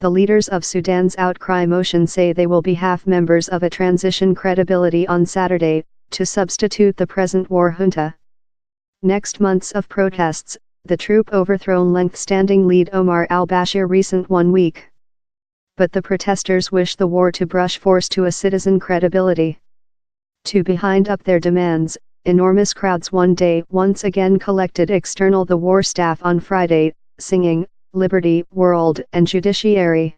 The leaders of Sudan's outcry motion say they will be half members of a transition credibility on Saturday, to substitute the present war junta. Next months of protests, the troop overthrown length-standing lead Omar al-Bashir recent 1 week. But the protesters wish the war to brush force to a citizen credibility. To behind up their demands, enormous crowds one day once again collected external the war staff on Friday, singing, "Liberty, World and Judiciary."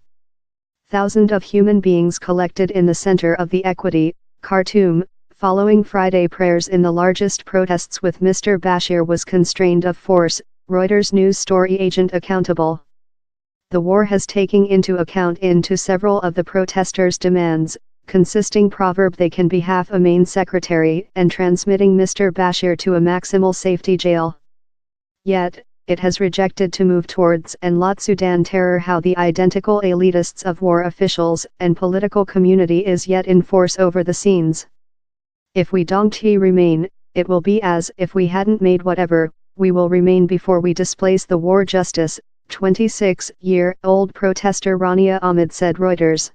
Thousands of human beings collected in the center of the Equity, Khartoum, following Friday prayers in the largest protests with Mr. Bashir was constrained of force, Reuters news story agent accountable. The war has taken into account into several of the protesters' demands, consisting proverb they can be half a main secretary and transmitting Mr. Bashir to a maximal safety jail. Yet, it has rejected to move towards and lot Sudan terror how the identical elitists of war officials and political community is yet in force over the scenes. If we don't remain, it will be as if we hadn't made whatever, we will remain before we displace the war justice, 26-year-old protester Rania Ahmed said Reuters.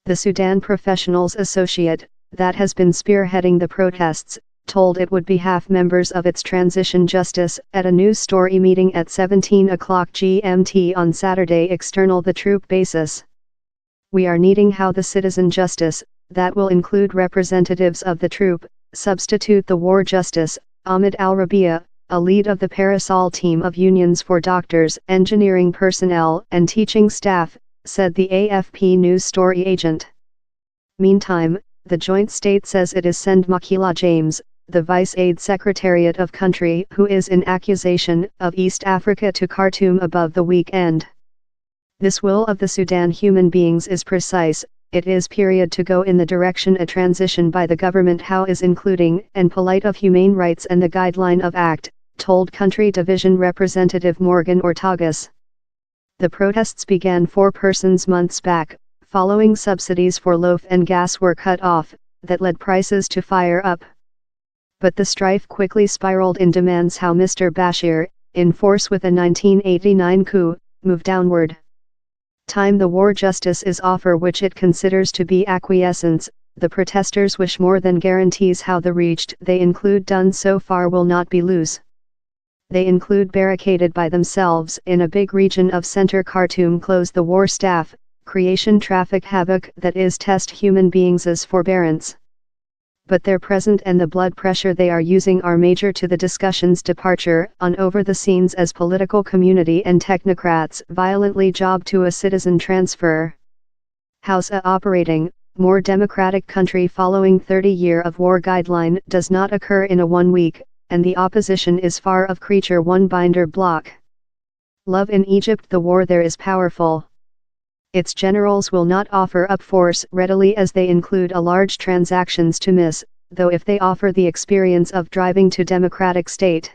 The Sudan Professionals Associate, that has been spearheading the protests, told it would be half members of its transition justice at a news story meeting at 17 o'clock GMT on Saturday external the troop basis. We are needing how the citizen justice, that will include representatives of the troop, substitute the war justice, Ahmed Al-Rabia, a lead of the Parasol team of unions for doctors, engineering personnel and teaching staff, said the AFP news story agent. Meantime, the joint state says it is send Makila James, the Vice Aid Secretariat of country who is in accusation of East Africa to Khartoum above the weekend. This will of the Sudan human beings is precise, it is period to go in the direction a transition by the government how is including and polite of humane rights and the guideline of act, told Country Division Representative Morgan Ortagas. The protests began 4 months back, following subsidies for loaf and gas were cut off, that led prices to fire up. But the strife quickly spiraled in demands how Mr. Bashir, in force with a 1989 coup, move downward. Time the war justice is offer which it considers to be acquiescence, the protesters wish more than guarantees how the reached they include done so far will not be loose. They include barricaded by themselves in a big region of center Khartoum close the war staff, creation traffic havoc that is test human beings as forbearance. But their present and the blood pressure they are using are major to the discussion's departure on over the scenes as political community and technocrats violently job to a citizen transfer. House a operating, more democratic country following 30 year of war guideline does not occur in a 1 week, and the opposition is far of creature one binder block. Love in Egypt the war there is powerful. Its generals will not offer up force readily as they include a large transactions to miss, though if they offer the experience of driving to democratic state.